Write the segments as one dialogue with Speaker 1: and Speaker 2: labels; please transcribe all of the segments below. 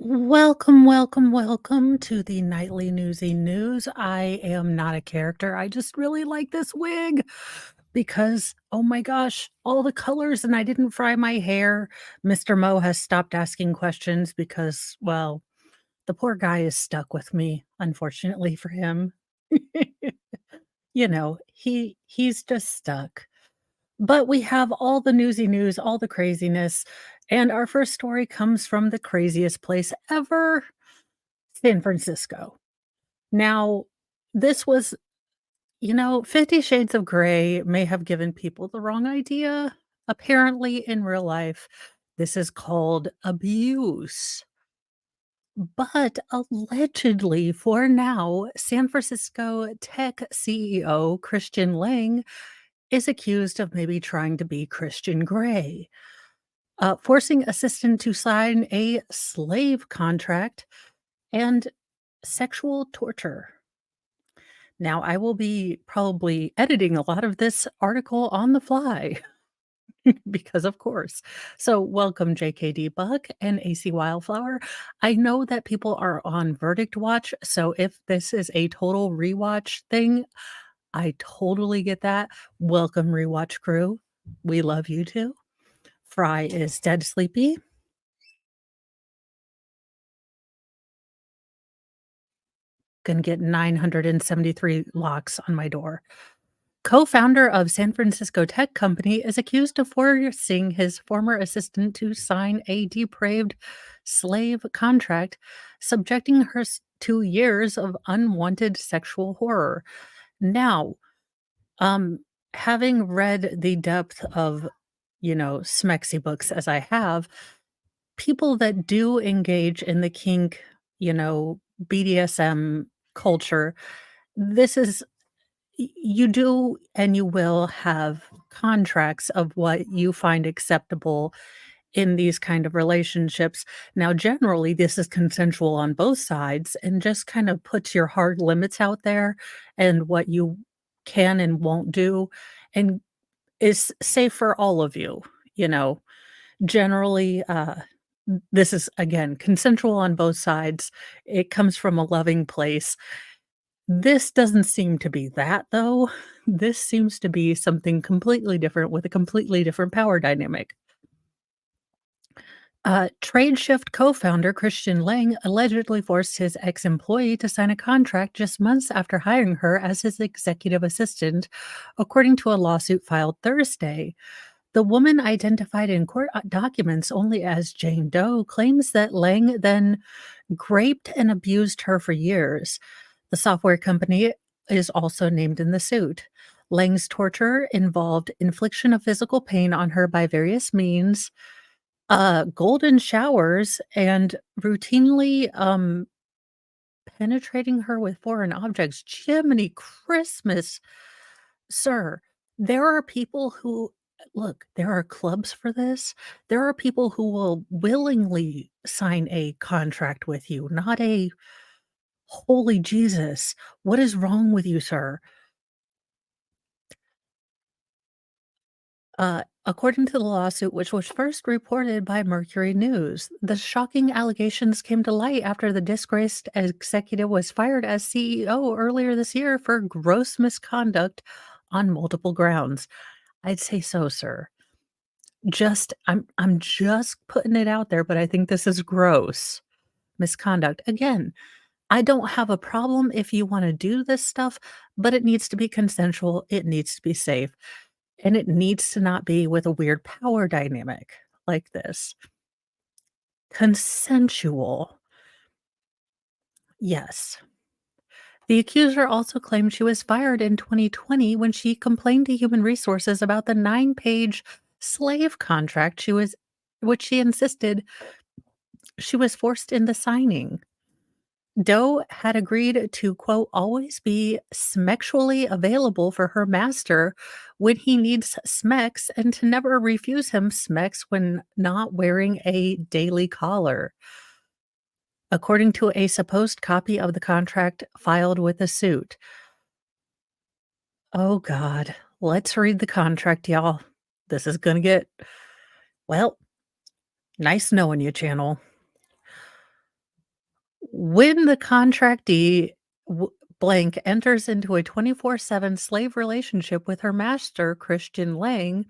Speaker 1: Welcome, welcome, welcome to the nightly Newsy News. I am not a character. I just really like this wig because, oh my gosh, all the colors, and I didn't fry my hair. Mr. Mo has stopped asking questions because, well, the poor guy is stuck with me, unfortunately for him. He's just stuck. But we have all the newsy news, all the craziness, and our first story comes from the craziest place ever, San Francisco. Now, this was 50 Shades of Grey may have given people the wrong idea. Apparently, in real life, this is called abuse. But allegedly, for now, San Francisco tech CEO Christian Lang is accused of maybe trying to be Christian Grey, forcing assistant to sign a slave contract and sexual torture. Now, I will be probably editing a lot of this article on the fly because, of course. So, welcome, JKD Buck and AC Wildflower. I know that people are on verdict watch. So, if this is a total rewatch thing, I totally get that. Welcome, rewatch crew. We love you too. Fry is dead sleepy. Gonna get 973 locks on my door. Co-founder of San Francisco tech company is accused of forcing his former assistant to sign a depraved slave contract, subjecting her to years of unwanted sexual horror. Now, um, having read the depth of, Smexy books as I have, people that do engage in the kink, BDSM culture, this is you do and you will have contracts of what you find acceptable in these kind of relationships. Now, generally, this is consensual on both sides and just kind of puts your hard limits out there and what you can and won't do and is safe for all of you, you know. Generally, this is again consensual on both sides. It comes from a loving place. This doesn't seem to be that, though. This seems to be something completely different with a completely different power dynamic. TradeShift co-founder Christian Lang allegedly forced his ex-employee to sign a contract just months after hiring her as his executive assistant, according to a lawsuit filed Thursday. The woman, identified in court documents only as Jane Doe, claims that Lang then raped and abused her for years. The software company is also named in the suit. Lang's torture involved infliction of physical pain on her by various means, golden showers, and routinely penetrating her with foreign objects. Jiminy Christmas, sir. There are people who look, there are clubs for this. There are people who will willingly sign a contract with you, not a holy Jesus. What is wrong with you, sir? According to the lawsuit, which was first reported by Mercury News, the shocking allegations came to light after the disgraced executive was fired as CEO earlier this year for gross misconduct on multiple grounds. I'd say so, sir. I'm just putting it out there, but I think this is gross misconduct. Again, I don't have a problem if you wanna do this stuff, but it needs to be consensual, it needs to be safe, and it needs to not be with a weird power dynamic like this. Consensual. Yes. The accuser also claimed she was fired in 2020 when she complained to Human Resources about the 9-page slave contract which she insisted she was forced into signing. Doe had agreed to, quote, always be smexually available for her master when he needs smex and to never refuse him smex when not wearing a daily collar, according to a supposed copy of the contract filed with the suit. Oh, God. Let's read the contract, y'all. This is going to get, well, nice knowing you, channel. When the contractee w blank enters into a 24/7 slave relationship with her master, Christian Lang,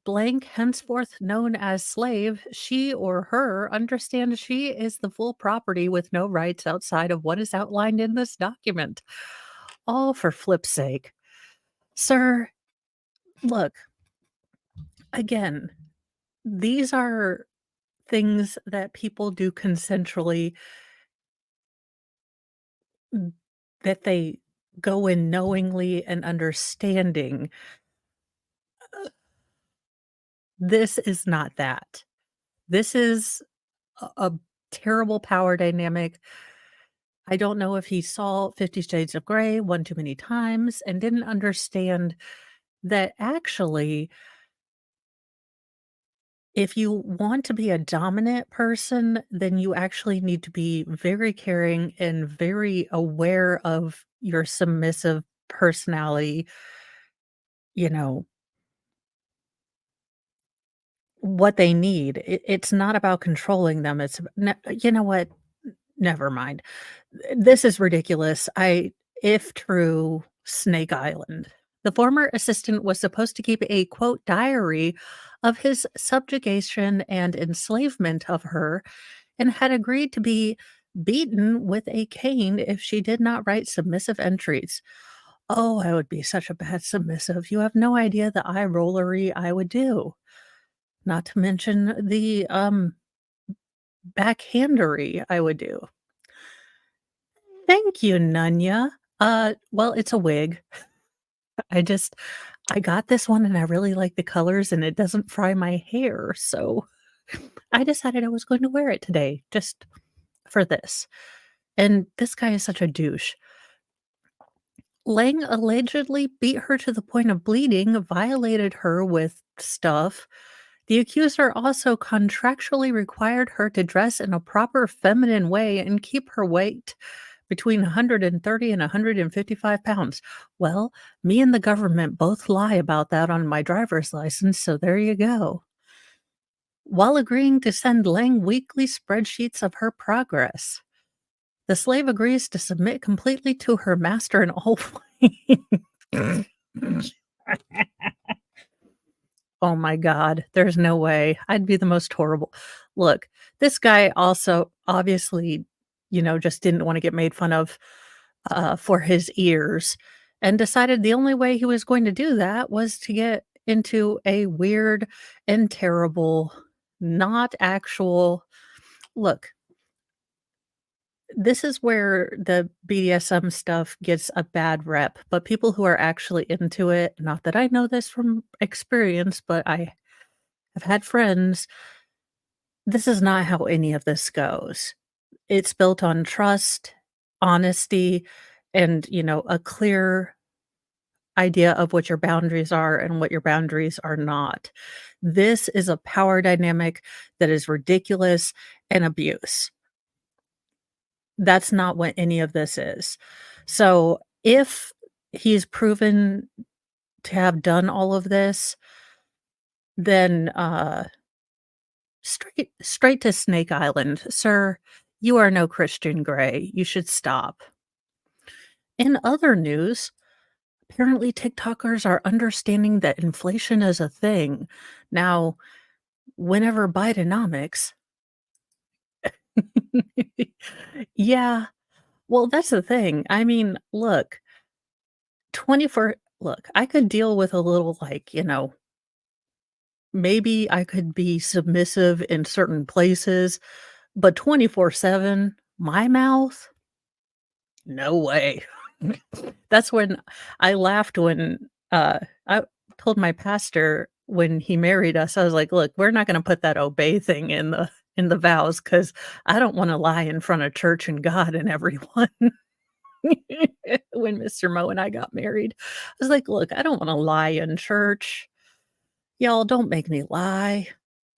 Speaker 1: blank, henceforth known as slave, she or her understands she is the full property with no rights outside of what is outlined in this document. All for flip's sake. Sir, look, again, these are things that people do consensually, mm, that they go in knowingly and understanding. This is not that. This is a terrible power dynamic. I don't know if he saw 50 Shades of Grey one too many times and didn't understand that actually, if you want to be a dominant person, then you actually need to be very caring and very aware of your submissive personality, you know, what they need. It's not about controlling them. You know what? Never mind. This is ridiculous. If true, Snake Island. The former assistant was supposed to keep a quote diary of his subjugation and enslavement of her and had agreed to be beaten with a cane if she did not write submissive entries. Oh, I would be such a bad submissive. You have no idea the eye rollery I would do. Not to mention the backhandery I would do. Thank you, Nunya. Well, it's a wig. I just I got this one and I really like the colors and it doesn't fry my hair, so I decided I was going to wear it today just for this. And this guy is such a douche. Lang allegedly beat her to the point of bleeding, violated her with stuff. The accuser also contractually required her to dress in a proper feminine way and keep her weight between 130 and 155 pounds. Well, me and the government both lie about that on my driver's license, so there you go. While agreeing to send Lang weekly spreadsheets of her progress, the slave agrees to submit completely to her master in all ways. Oh my god, there's no way. I'd be the most horrible. Look, this guy also obviously, just didn't wanna get made fun of, for his ears, and decided the only way he was going to do that was to get into a weird and terrible, not actual look, this is where the BDSM stuff gets a bad rep, but people who are actually into it, not that I know this from experience, but I have had friends, this is not how any of this goes. It's built on trust, honesty, and, a clear idea of what your boundaries are and what your boundaries are not. This is a power dynamic that is ridiculous and abuse. That's not what any of this is. So, if he's proven to have done all of this, then, straight to Snake Island. "Sir, you are no Christian Grey. You should stop." In other news, apparently TikTokers are understanding that inflation is a thing. Now, whenever Bidenomics Yeah, well, that's the thing. I mean, look, 24 look, I could deal with a little, like, maybe I could be submissive in certain places, but 24/7, my mouth? No way. That's when I laughed when, I told my pastor when he married us, I was like, "Look, we're not gonna put that obey thing in the vows because I don't wanna lie in front of church and God and everyone." When Mr. Mo and I got married, I was like, "Look, I don't wanna lie in church. Y'all don't make me lie."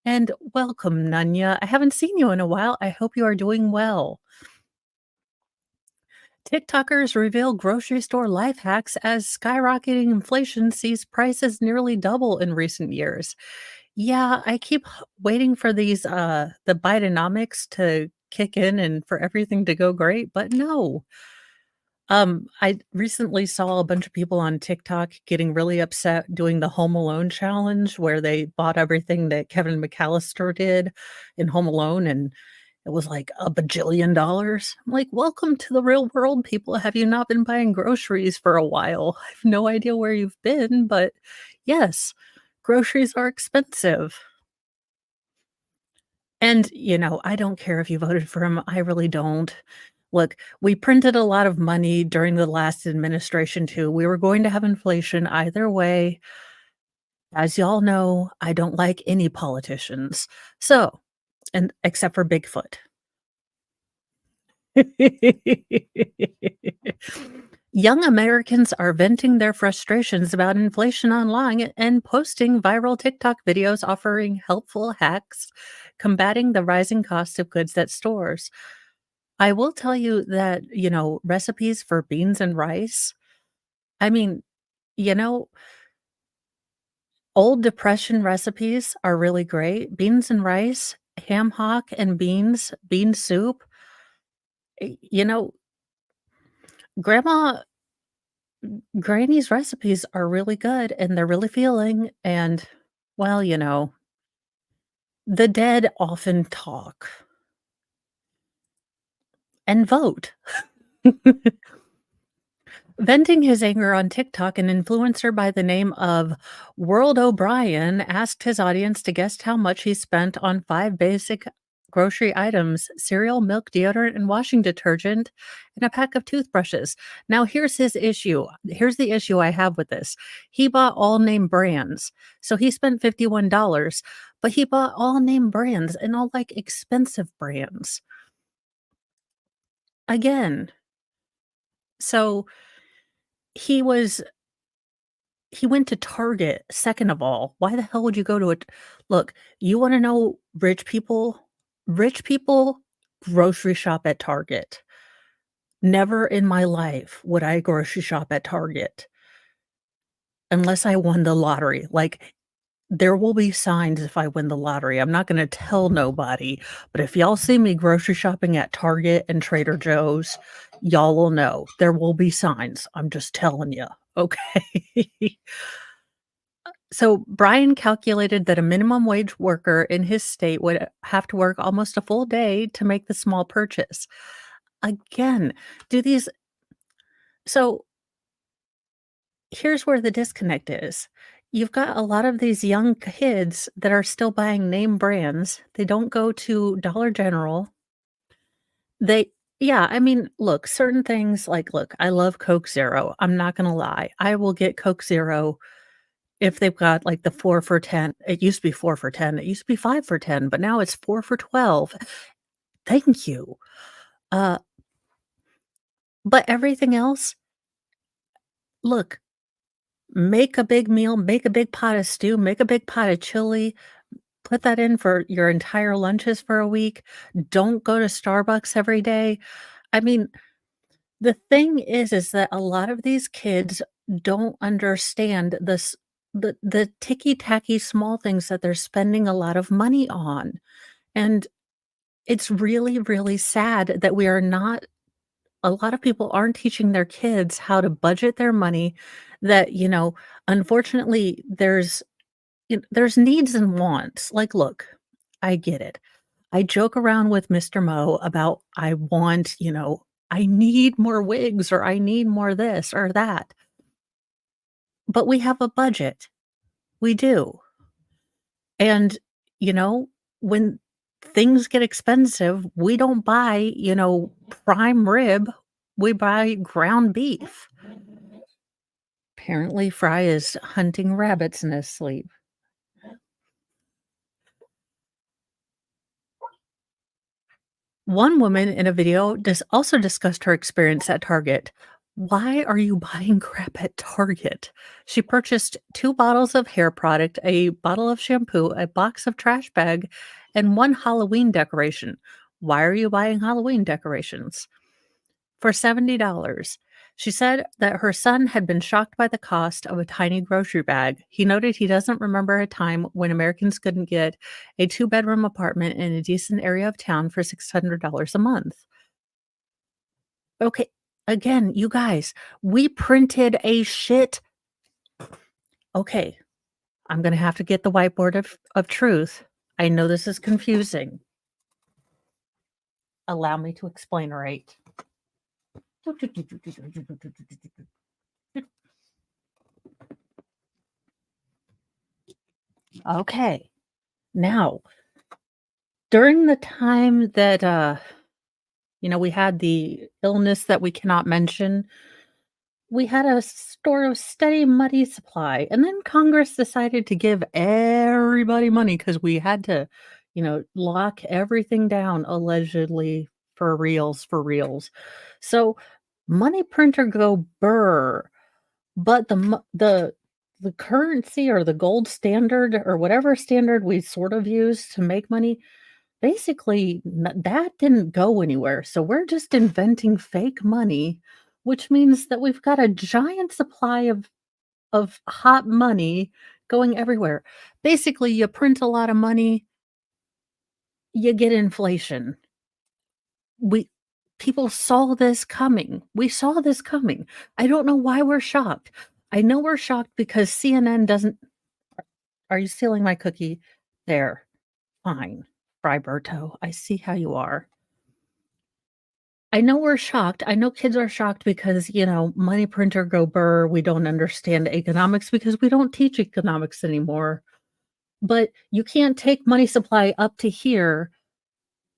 Speaker 1: And welcome, Nunya. I haven't seen you in a while. I hope you are doing well. TikTokers reveal grocery store life hacks as skyrocketing inflation sees prices nearly double in recent years. Yeah, I keep waiting for these the Bidenomics to kick in and for everything to go great, but no. I recently saw a bunch of people on TikTok getting really upset doing the Home Alone challenge where they bought everything that Kevin McAllister did in Home Alone, and it was like a bajillion dollars. I'm like, "Welcome to the real world, people. Have you not been buying groceries for a while? I have no idea where you've been, but yes, groceries are expensive." And, I don't care if you voted for him, I really don't. Look, we printed a lot of money during the last administration too. We were going to have inflation either way. As y'all know, I don't like any politicians. So, and except for Bigfoot. Young Americans are venting their frustrations about inflation online and posting viral TikTok videos offering helpful hacks combating the rising cost of goods at stores. I will tell you that, recipes for beans and rice, I mean, you know, old depression recipes are really great. Beans and rice, ham hock and beans, bean soup. You know, grandma Granny's recipes are really good and they're really feeling and, well, the dead often talk and vote. Venting his anger on TikTok, an influencer by the name of World O'Brien asked his audience to guess how much he spent on 5 basic grocery items: cereal, milk, deodorant, and washing detergent, and a pack of toothbrushes. Now, here's his issue. Here's the issue I have with this. He bought all name brands. So he spent $51, but he bought all name brands and all like expensive brands. Again, so he was he went to Target, second of all. Why the hell would you go to it? Look, you wanna know rich people? Rich people grocery shop at Target. Never in my life would I grocery shop at Target unless I won the lottery. Like, there will be signs if I win the lottery. I'm not gonna tell nobody, but if y'all see me grocery shopping at Target and Trader Joe's, y'all will know. There will be signs. I'm just telling you, okay? So Brian calculated that a minimum wage worker in his state would have to work almost a full day to make the small purchase. Again, do these so here's where the disconnect is. You've got a lot of these young kids that are still buying name brands. They don't go to Dollar General. They Yeah, I mean, look, certain things like look, I love Coke Zero. I'm not gonna lie. I will get Coke Zero if they've got, like, the 4 for 10. It used to be 4 for 10, it used to be 5 for 10, but now it's 4 for 12. Thank you. Uh, but everything else, look, make a big meal, make a big pot of stew, make a big pot of chili, put that in for your entire lunches for a week. Don't go to Starbucks every day. I mean, the thing is that a lot of these kids don't understand the ticky-tacky small things that they're spending a lot of money on. And it's really, really sad that we are not a lot of people aren't teaching their kids how to budget their money, that, unfortunately, there's needs and wants. Like, look, I get it. I joke around with Mr. Mo about I want, I need more wigs or I need more this or that. But we have a budget. We do. And, you know, when things get expensive, we don't buy, prime rib, we buy ground beef. Apparently, Fry is hunting rabbits in his sleep. One woman in a video also discussed her experience at Target. Why are you buying crap at Target? She purchased 2 bottles of hair product, a bottle of shampoo, a box of trash bag, and 1 Halloween decoration. Why are you buying Halloween decorations? For $70. She said that her son had been shocked by the cost of a tiny grocery bag. He noted he doesn't remember a time when Americans couldn't get a two-bedroom apartment in a decent area of town for $600 a month. Okay, again, you guys, we printed a shit. Okay, I'm gonna have to get the whiteboard of truth. I know this is confusing. Allow me to explain, right? Okay. Now, during the time that we had the illness that we cannot mention, we had a store of steady money supply. And then Congress decided to give everybody money because we had to, lock everything down allegedly for reals, for reals. So money printer go burr. But the currency or the gold standard or whatever standard we sort of use to make money, basically that didn't go anywhere. So we're just inventing fake money, which means that we've got a giant supply of hot money going everywhere. Basically, you print a lot of money, you get inflation. We People saw this coming. We saw this coming. I don't know why we're shocked. I know we're shocked because CNN doesn't. Are you stealing my cookie? There. Fine. Friberto, I see how you are. I know we're shocked. I know kids are shocked because, money printer go burr. We don't understand economics because we don't teach economics anymore. But you can't take money supply up to here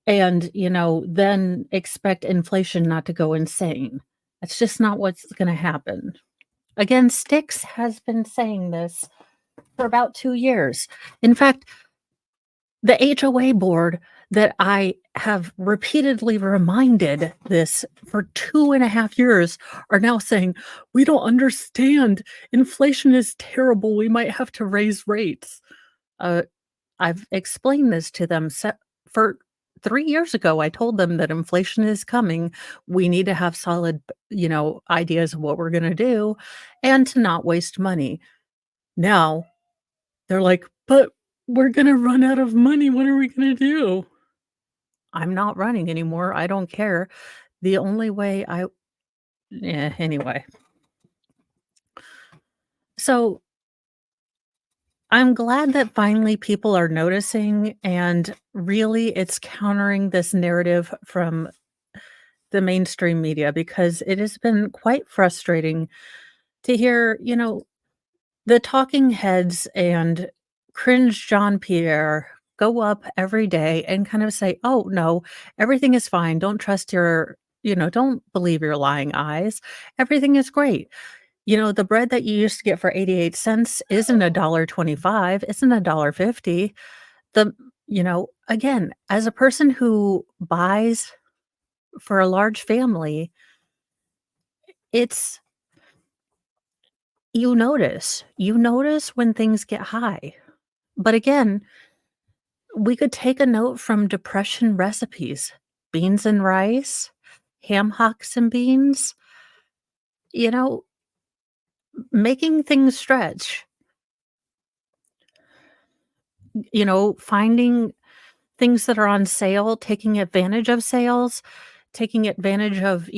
Speaker 1: and, then expect inflation not to go insane. That's just not what's going to happen. Again, Styx has been saying this for about 2 years. In fact, the HOA board that I have repeatedly reminded this for 2.5 years are now saying, "We don't understand. Inflation is terrible. We might have to raise rates." Uh, I've explained this to them for 3 years ago. I told them that inflation is coming. We need to have solid, ideas of what we're gonna do and to not waste money. Now, they're like, "But we're gonna run out of money. What are we gonna do?" I'm not running anymore. I don't care. The only way I anyway. So, I'm glad that finally people are noticing, and really it's countering this narrative from the mainstream media because it has been quite frustrating to hear, the talking heads and cringe Jean Pierre go up every day and kind of say, "Oh, no, everything is fine. Don't trust don't believe your lying eyes. Everything is great." The bread that you used to get for 88 cents isn't $1.25, isn't $1.50. Again, as a person who buys for a large family, it's you notice when things get high. But again, we could take a note from depression recipes, beans and rice, ham hocks and beans, you know, making things stretch, finding things that are on sale, taking advantage of sales, taking advantage of,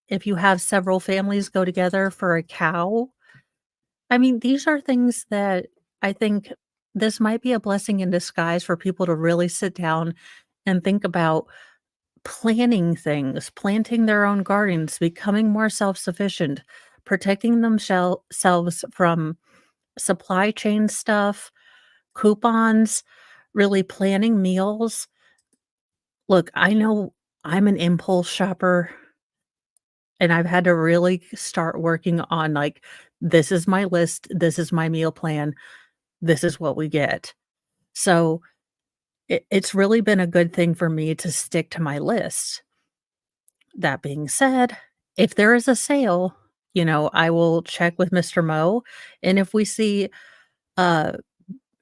Speaker 1: if you have several families go together for a cow. I mean, these are things that I think this might be a blessing in disguise for people to really sit down and think about planning things, planting their own gardens, becoming more self-sufficient, protecting themselves from supply chain stuff, coupons, really planning meals. Look, I know I'm an impulse shopper, and I've had to really start working on, like, this is my list, this is my meal plan, this is what we get. So, it's really been a good thing for me to stick to my list. That being said, if there is a sale, I will check with Mr. Mo, and if we see, uh,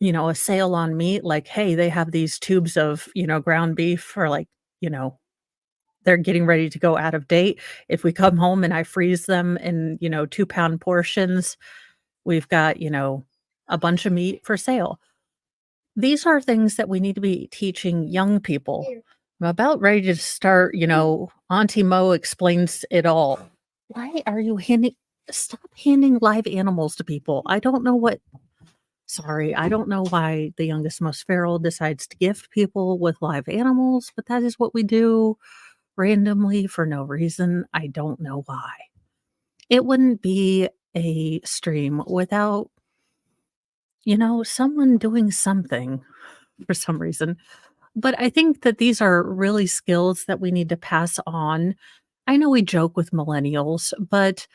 Speaker 1: a sale on meat, like, hey, they have these tubes of, ground beef for like, you know, they're getting ready to go out of date. If we come home and I freeze them in, 2-pound portions, we've got, a bunch of meat for sale. These are things that we need to be teaching young people. I'm about ready to start, Auntie Mo explains it all. Why are you handing stop handing live animals to people. I don't know what sorry, I don't know why the youngest most feral decides to gift people with live animals, but that is what we do randomly for no reason. I don't know why. It wouldn't be a stream without, someone doing something for some reason. But I think that these are really skills that we need to pass on. I know we joke with millennials, but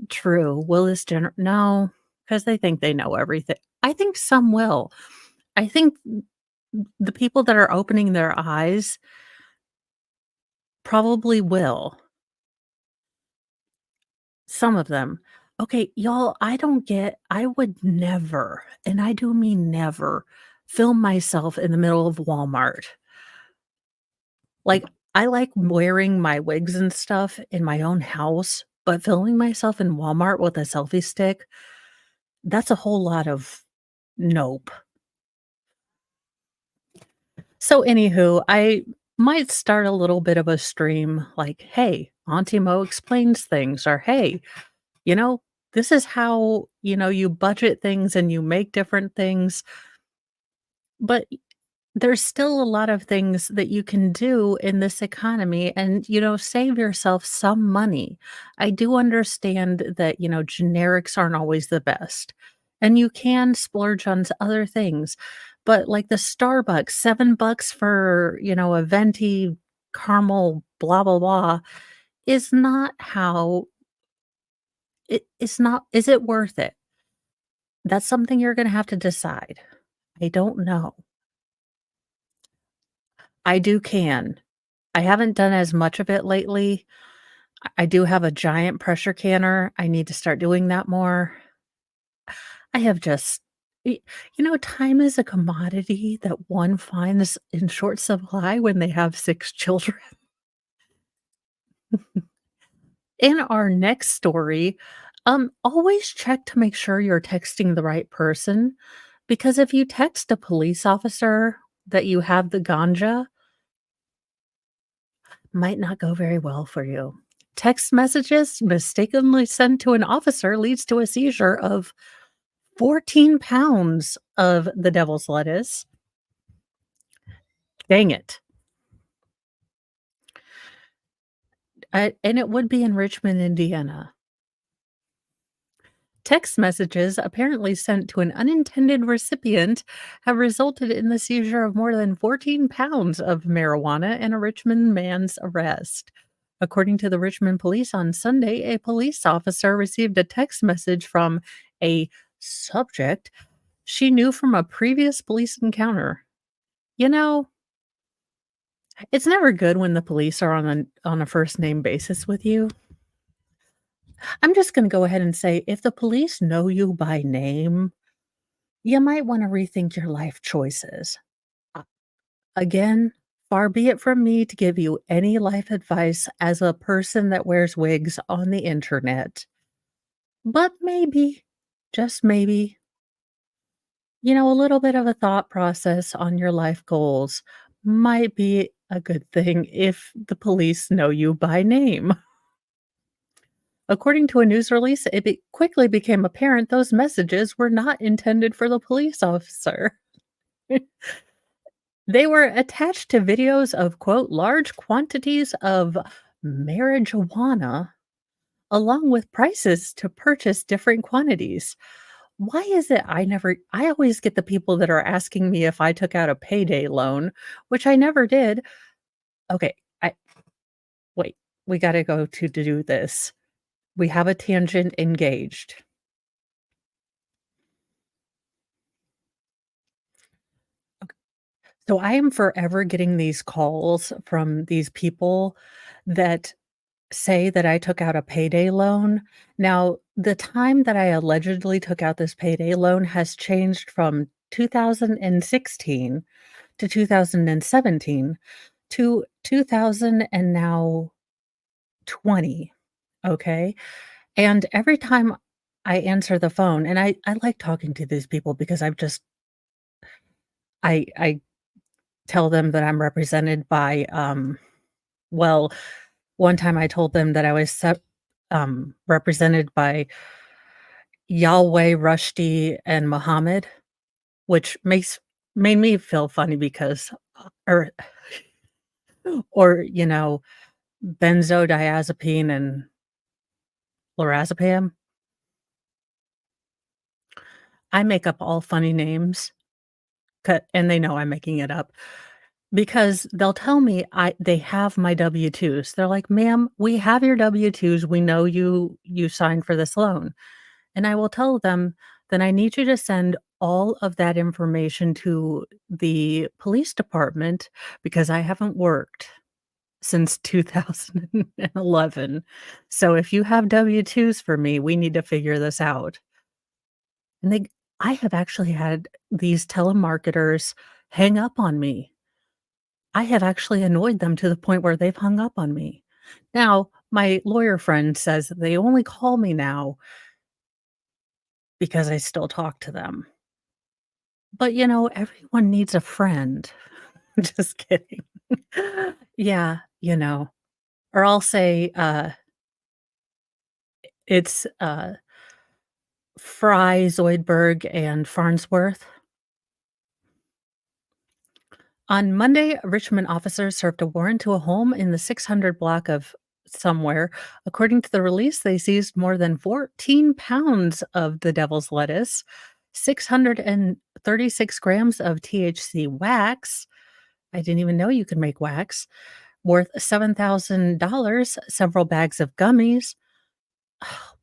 Speaker 1: true. Will this no, because they think they know everything. I think some will. I think the people that are opening their eyes probably will. Some of them. Okay, y'all, I would never, and I do mean never, film myself in the middle of Walmart. Like, I like wearing my wigs and stuff in my own house, but filming myself in Walmart with a selfie stick, that's a whole lot of nope. So, anywho, I might start a little bit of a stream like, "Hey, Auntie Mo explains things," or, "Hey, you know, this is how, you budget things and you make different things." But there's still a lot of things that you can do in this economy and, save yourself some money. I do understand that, generics aren't always the best, and you can splurge on other things. But like the Starbucks, $7 for, a venti caramel blah blah blah is not how it's not is it worth it? That's something you're gonna have to decide. I don't know. I do can. I haven't done as much of it lately. I do have a giant pressure canner. I need to start doing that more. I have just time is a commodity that one finds in short supply when they have 6 children. In our next story, always check to make sure you're texting the right person, because if you text a police officer that you have the ganja, might not go very well for you. Text messages mistakenly sent to an officer leads to a seizure of 14 pounds of the devil's lettuce. Dang it. And it would be in Richmond, Indiana. Text messages apparently sent to an unintended recipient have resulted in the seizure of more than 14 pounds of marijuana and a Richmond man's arrest. According to the Richmond police on Sunday, a police officer received a text message from a subject she knew from a previous police encounter. You know, it's never good when the police are on a first name basis with you. I'm just gonna go ahead and say, if the police know you by name, you might wanna rethink your life choices. Uh, Again, far be it from me to give you any life advice as a person that wears wigs on the internet, but maybe, just maybe, a little bit of a thought process on your life goals might be a good thing if the police know you by name. According to a news release, quickly became apparent those messages were not intended for the police officer. They were attached to videos of, quote, large quantities of marijuana, along with prices to purchase different quantities. Why is it I always get the people that are asking me if I took out a payday loan, which I never did. Okay, I wait, we gotta go to do this. We have a tangent engaged. So I am forever getting these calls from these people that say that I took out a payday loan. Now, the time that I allegedly took out this payday loan has changed from 2016 to 2017. to 2000 and now 20, okay? And every time I answer the phone and I like talking to these people because I tell them that I'm represented by, well, one time I told them that I was represented by Yahweh, Rushdie, and Muhammad, which made me feel funny because, or benzodiazepine and lorazepam. I make up all funny names, and they know I'm making it up because they'll tell me they have my W-2s. They're like, "Ma'am, we have your W-2s. We know you signed for this loan." And I will tell them, "Then I need you to send all of that information to the police department because I haven't worked since 2011. So if you have W-2s for me, we need to figure this out." And I have actually had these telemarketers hang up on me. I have actually annoyed them to the point where they've hung up on me. Now, my lawyer friend says that they only call me now because I still talk to them. But, everyone needs a friend. Just kidding. Yeah, or I'll say, it's, Fry, Zoidberg, and Farnsworth. On Monday, Richmond officers served a warrant to a home in the 600 block of somewhere. According to the release, they seized more than 14 pounds of the devil's lettuce, 636 grams of THC wax. I didn't even know you could make wax, worth $7,000, several bags of gummies.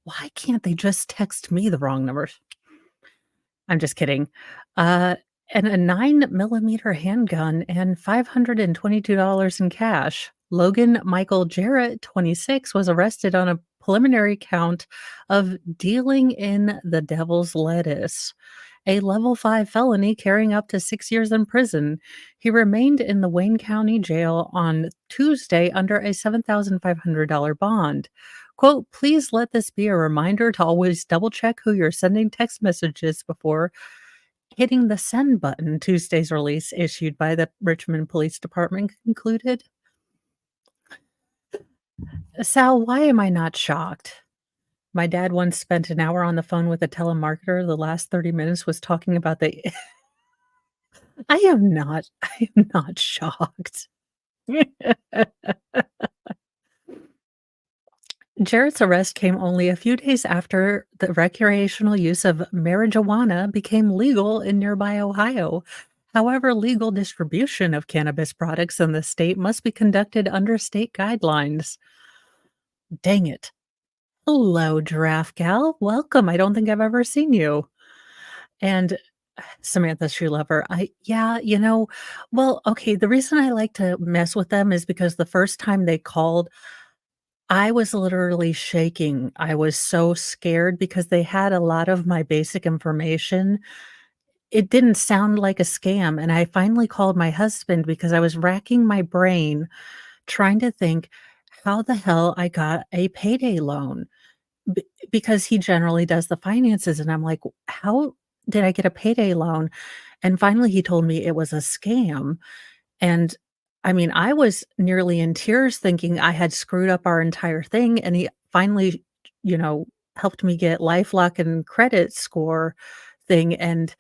Speaker 1: Why can't they just text me the wrong numbers? I'm just kidding. Uh, and a 9 millimeter handgun and $522 in cash. Logan Michael Jarrett, 26, was arrested on a preliminary count of dealing in the devil's lettuce, a level 5 felony carrying up to 6 years in prison. He remained in the Wayne County Jail on Tuesday under a $7,500 bond. Quote, "Please let this be a reminder to always double check who you're sending text messages before hitting the send button," Tuesday's release issued by the Richmond Police Department concluded. Sal, why am I not shocked? My dad once spent an hour on the phone with a telemarketer. The last 30 minutes was talking about the I am not shocked. Jarrett's arrest came only a few days after the recreational use of marijuana became legal in nearby Ohio. However, legal distribution of cannabis products in the state must be conducted under state guidelines. Dang it. Hello, Giraffe Gal. Welcome. I don't think I've ever seen you. And Samantha Shoe Lover. Yeah, well, okay. The reason I like to mess with them is because the first time they called, I was literally shaking. I was so scared because they had a lot of my basic information. It didn't sound like a scam, and I finally called my husband because I was racking my brain trying to think how the hell I got a payday loan, because he generally does the finances, and I'm like, "How did I get a payday loan?" And finally, he told me it was a scam, and, I mean, I was nearly in tears thinking I had screwed up our entire thing, and he finally, helped me get LifeLock and credit score thing and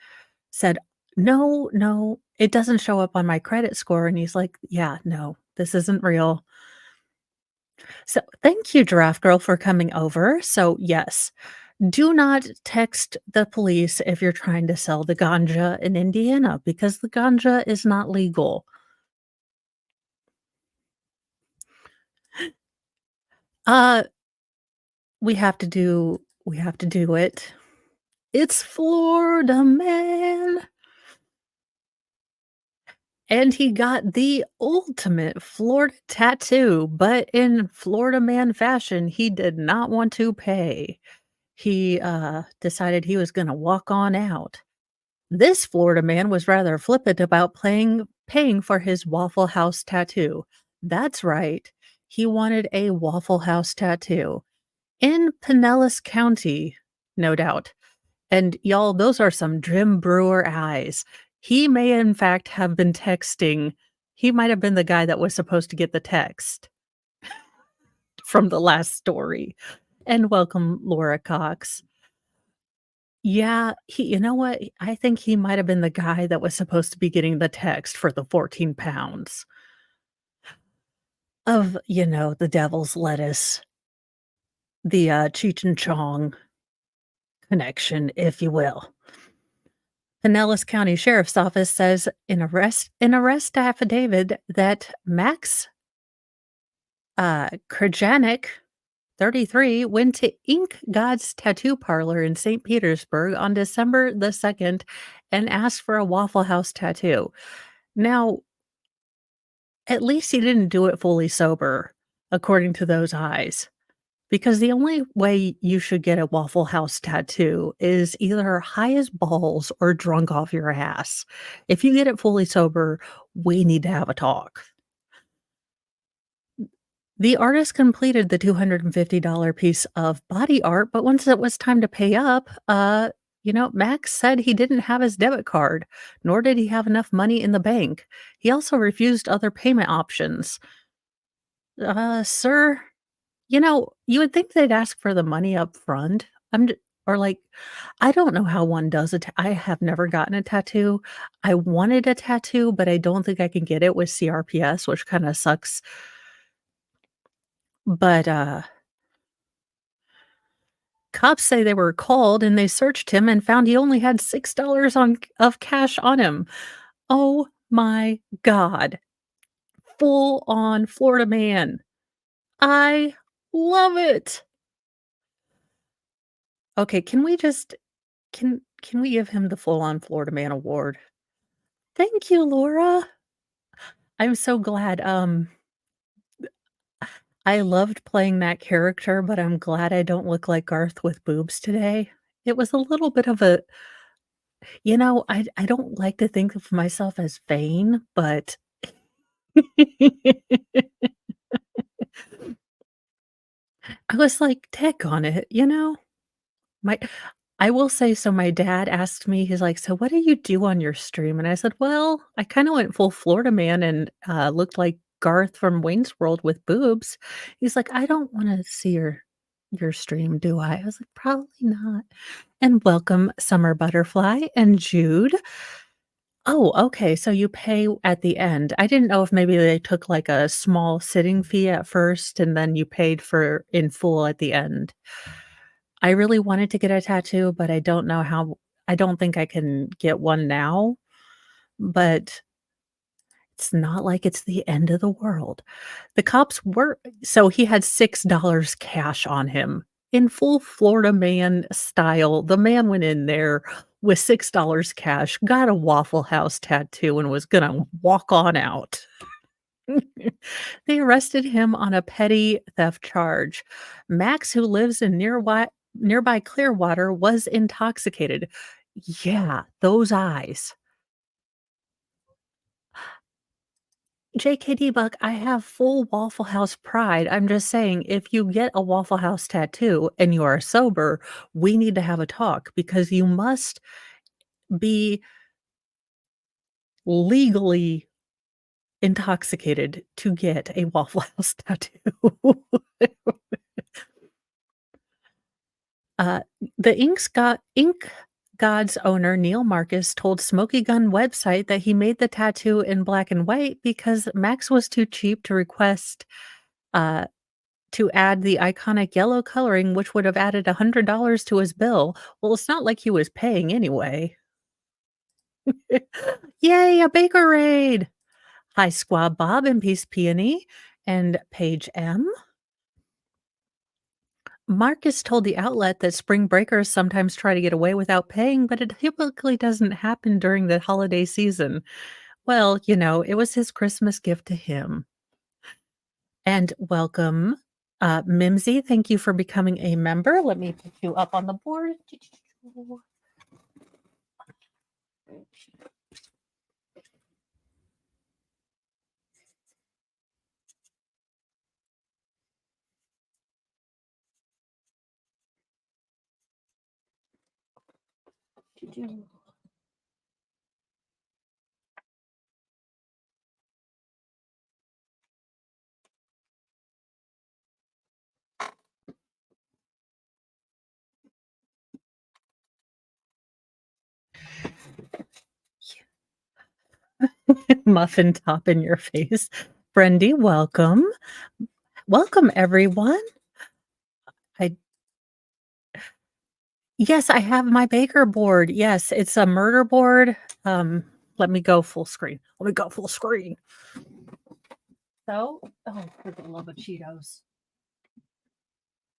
Speaker 1: said, "No, no, it doesn't show up on my credit score," and he's like, "Yeah, no, this isn't real." So, thank you, Giraffe Girl, for coming over. So, yes, do not text the police if you're trying to sell the ganja in Indiana because the ganja is not legal. Uh we have to do it. It's Florida Man, and he got the ultimate Florida tattoo, but in Florida Man fashion, he did not want to pay. He, decided he was gonna walk on out. This Florida man was rather flippant about paying for his Waffle House tattoo. That's right. He wanted a Waffle House tattoo in Pinellas County, no doubt. And y'all, those are some Jim Brewer eyes. He may, in fact, have been texting. He might have been the guy that was supposed to get the text from the last story. And welcome, Laura Cox. Yeah, you know what? I think he might have been the guy that was supposed to be getting the text for the 14 pounds of, the devil's lettuce, the, Cheech and Chong connection, if you will. Pinellas County Sheriff's Office says in arrest affidavit that Max, Krajanik, 33, went to Ink God's Tattoo Parlor in St. Petersburg on December the 2nd and asked for a Waffle House tattoo. Now, at least he didn't do it fully sober, according to those eyes, because the only way you should get a Waffle House tattoo is either high as balls or drunk off your ass. If you get it fully sober, we need to have a talk. The artist completed the $250 piece of body art, but once it was time to pay up, Max said he didn't have his debit card, nor did he have enough money in the bank. He also refused other payment options. Sir, you would think they'd ask for the money up front. Or like, I don't know how one does it. I have never gotten a tattoo. I wanted a tattoo, but I don't think I can get it with CRPS, which kind of sucks. But cops say they were called and they searched him and found he only had $6 of cash on him. Oh my god. Full on Florida man. I love it. Okay, can we give him the full on Florida man award? Thank you, Laura. I'm so glad. I loved playing that character, but I'm glad I don't look like Garth with boobs today. It was a little bit of a I don't like to think of myself as vain, but I was like, "Tech on it," you know? My I will say, so my dad asked me, he's like, "So what do you do on your stream?" And I said, "Well, I kinda went full Florida man and, looked like Garth from Wayne's World with boobs." He's like, "I don't wanna see your stream, do I?" I was like, "Probably not." And welcome Summer Butterfly and Jude. Oh, okay, so you pay at the end. I didn't know if maybe they took, like, a small sitting fee at first and then you paid for in full at the end. I really wanted to get a tattoo, but I don't think I can get one now, but it's not like it's the end of the world. The cops were so he had $6 cash on him in full Florida man style. The man went in there with $6 cash, got a Waffle House tattoo, and was gonna walk on out. They arrested him on a petty theft charge. Max, who lives in nearby Clearwater, was intoxicated. Yeah, those eyes. JKD Buck, I have full Waffle House pride. I'm just saying, if you get a Waffle House tattoo and you are sober, we need to have a talk because you must be legally intoxicated to get a Waffle House tattoo. Uh, the Ink God's owner, Neil Marcus, told Smoky Gun website that he made the tattoo in black and white because Max was too cheap to request uh, to add the iconic yellow coloring, which would have added $100 to his bill. Well, it's not like he was paying anyway. Yay, a Baker raid! Hi, Squab Bob and Peace Peony and Paige M. Marcus told the outlet that spring breakers sometimes try to get away without paying, but it typically doesn't happen during the holiday season. Well, it was his Christmas gift to him. And welcome, Mimsy. Thank you for becoming a member. Let me put you up on the board. Muffin top in your face. Brendy, welcome. Welcome, everyone. I Yes, I have my Baker board. Yes, it's a murder board. Um, Let me go full screen. Let me go full screen. So, oh, for the love of Cheetos.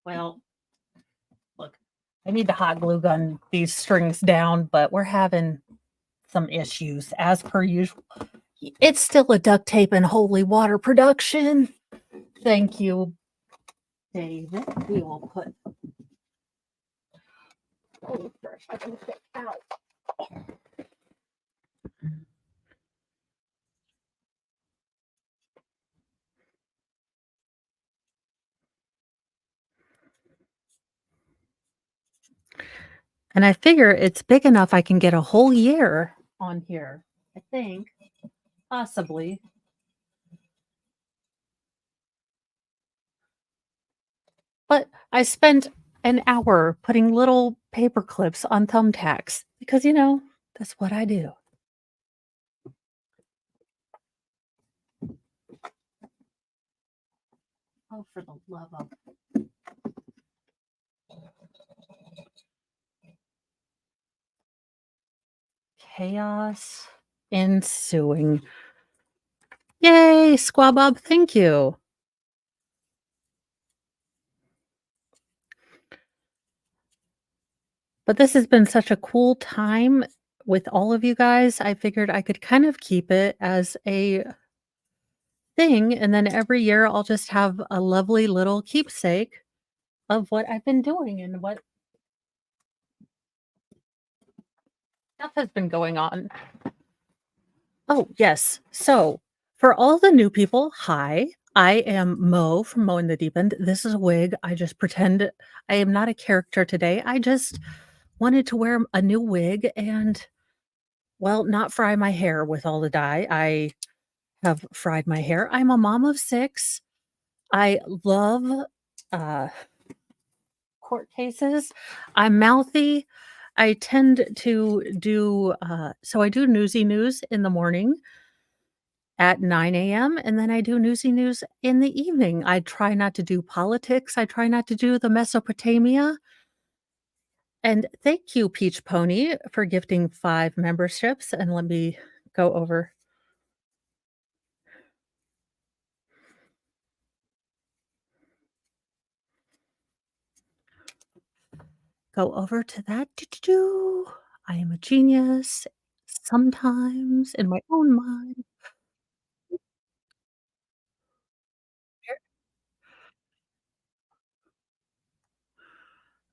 Speaker 1: Well, look, I need to hot glue gun these strings down, but we're having some issues as per usual. It's still a duct tape and holy water production. Thank you, David. We will put. Oh, gosh, I can get out. And I figure it's big enough I can get a whole year on here. I think, possibly. But I spent an hour putting little paper clips on thumbtacks because, that's what I do. Oh, for the love of chaos ensuing. Yay, Squabob, thank you. But this has been such a cool time with all of you guys. I figured I could kind of keep it as a thing, and then every year I'll just have a lovely little keepsake of what I've been doing and what stuff has been going on. Oh, yes. So, for all the new people, hi. I am Mo from Mo in the Deep End. This is a wig. I just pretend I am not a character today. I just wanted to wear a new wig and, well, not fry my hair with all the dye. I have fried my hair. I'm a mom of 6. I love uh, court cases. I'm mouthy. I tend to do so I do Newsy News in the morning at 9 a.m. and then I do Newsy News in the evening. I try not to do politics. I try not to do the Mesopotamia. And thank you, Peach Pony, for gifting 5 memberships. And let me go over to that. Doo-doo-doo. I am a genius sometimes in my own mind.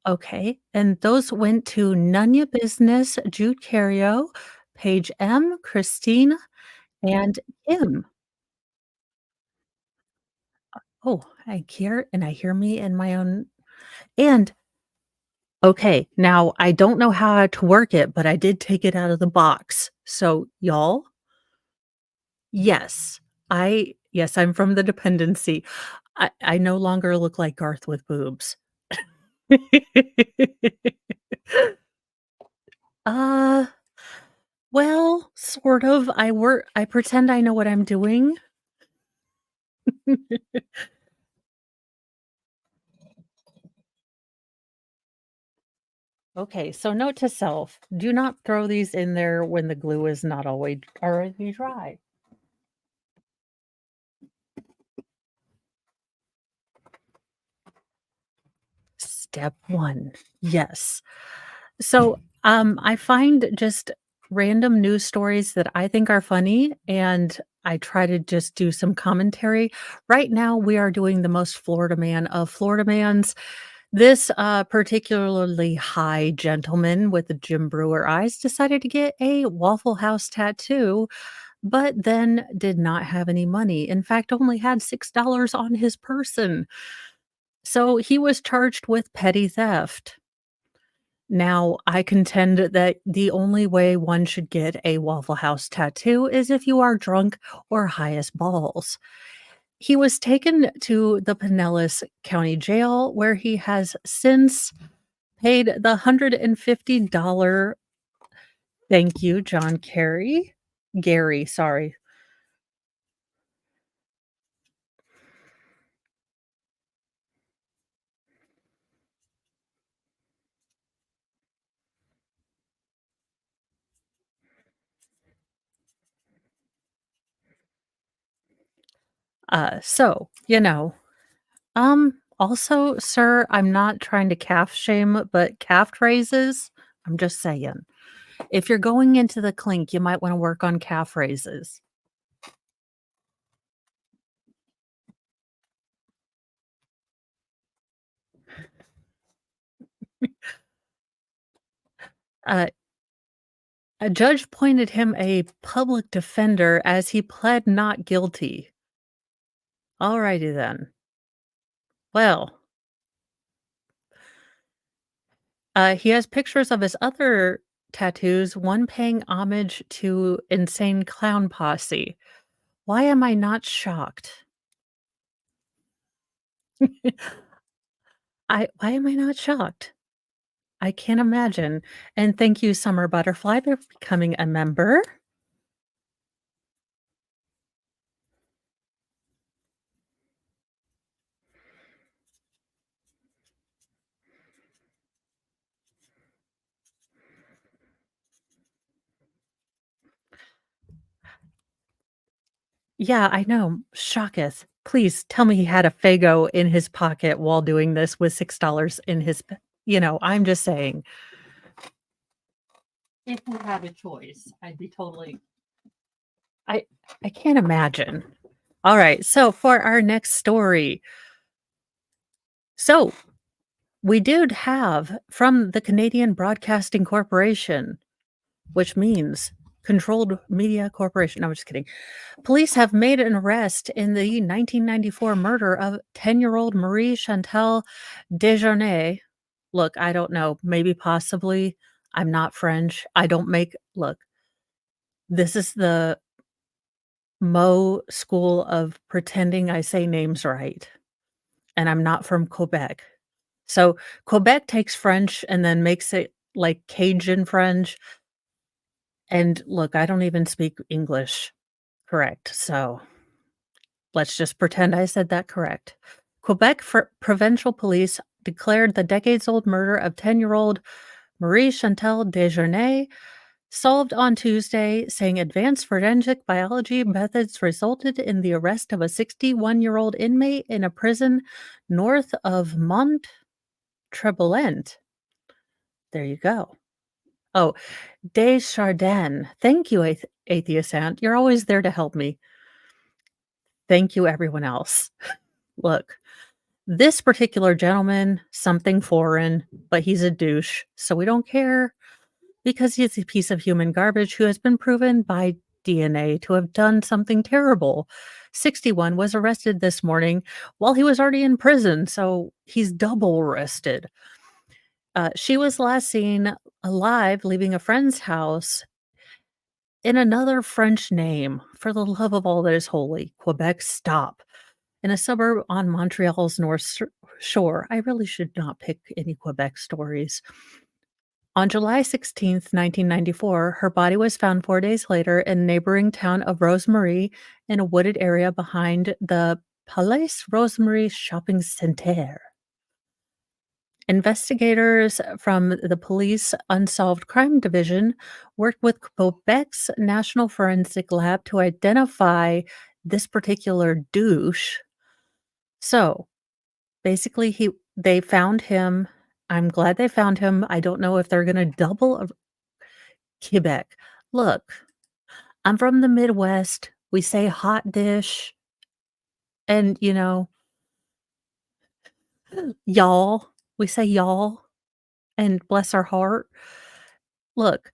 Speaker 1: Okay, and those went to Nunya Business, Jude Cario, Paige M, Christine, and Kim. Oh, I hear me in my own and okay, now I don't know how to work it, but I did take it out of the box. So, y'all, yes, I'm from the dependency. I no longer look like Garth with boobs. Uh, well, sort of. I pretend I know what I'm doing. Okay, so note to self, do not throw these in there when the glue is not always already dry. Step 1. Yes. So, I find just random news stories that I think are funny, and I try to just do some commentary. Right now, we are doing the most Florida man of Florida mans. This particularly high gentleman with the Jim Brewer eyes decided to get a Waffle House tattoo, but then did not have any money. In fact, only had $6 on his person. So he was charged with petty theft. Now, I contend that the only way one should get a Waffle House tattoo is if you are drunk or high as balls. He was taken to the Pinellas County Jail, where he has since paid the $150. Thank you, John Kerry. Gary, sorry. Also, sir, I'm not trying to calf shame, but calf raises, I'm just saying. If you're going into the clink, you might wanna work on calf raises. Uh, a judge appointed him a public defender as he pled not guilty. Alrighty then. Well, he has pictures of his other tattoos, one paying homage to Insane Clown Posse. Why am I not shocked? Why am I not shocked? I can't imagine. And thank you, Summer Butterfly, for becoming a member. Yeah, I know. Shocketh. Please tell me he had a Faygo in his pocket while doing this with $6 in his I'm just saying. If we had a choice, I'd be totally I I can't imagine. Alright, so for our next story. So, we did have from the Canadian Broadcasting Corporation, which means Controlled Media Corporation. No, I'm just kidding. Police have made an arrest in the 1994 murder of 10-year-old Marie Chantal Desjardins. Look, I don't know, maybe possibly. I'm not French. I don't make look, this is the Mo school of pretending I say names right, and I'm not from Quebec. So, Quebec takes French and then makes it like Cajun French, and look, I don't even speak English correct, so let's just pretend I said that correct. Quebec provincial police declared the decades-old murder of 10-year-old Marie Chantal Desjardins solved on Tuesday, saying advanced forensic biology methods resulted in the arrest of a 61-year-old inmate in a prison north of Mont-Tremblant. There you go. Oh, Desjardins. Thank you, Atheist Aunt. You're always there to help me. Thank you, everyone else. Look, this particular gentleman, something foreign, but he's a douche, so we don't care because he's a piece of human garbage who has been proven by DNA to have done something terrible. 61 was arrested this morning while he was already in prison, so he's double arrested. She was last seen alive leaving a friend's house in another French name. For the love of all that is holy, Quebec, stop. In a suburb on Montreal's Shore. I really should not pick any Quebec stories. On July 16th, 1994, her body was found 4 days later in the neighboring town of Rosemarie in a wooded area behind the Palais Rosemarie Shopping Center. Investigators from the police Unsolved Crime Division worked with Quebec's National Forensic Lab to identify this particular douche. So, basically, they found him. I'm glad they found him. I don't know if they're gonna double Quebec. Look, I'm from the Midwest. We say hot dish and, y'all. We say y'all and bless our heart. Look,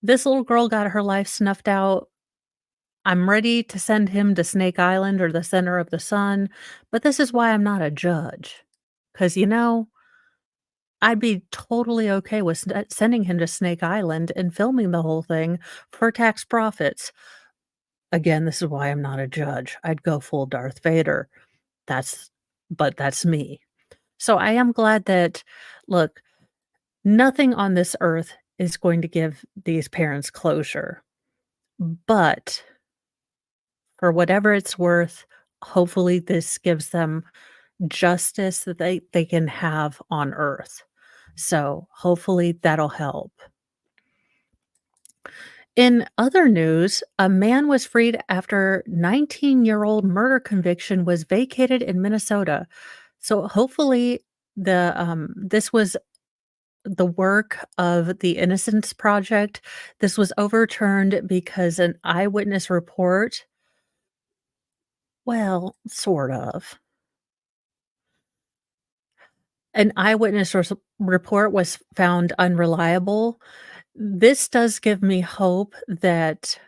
Speaker 1: this little girl got her life snuffed out. I'm ready to send him to Snake Island or the center of the sun, but this is why I'm not a judge. 'Cause, I'd be totally okay with sending him to Snake Island and filming the whole thing for tax profits. Again, this is why I'm not a judge. I'd go full Darth Vader. That's but that's me. So I am glad that look, nothing on this earth is going to give these parents closure, but for whatever it's worth, hopefully this gives them justice that they can have on earth. So, hopefully that'll help. In other news, a man was freed after 19-year-old murder conviction was vacated in Minnesota. So, hopefully this was the work of the Innocence Project. This was overturned because an eyewitness report well, sort of. An eyewitness report was found unreliable. This does give me hope that,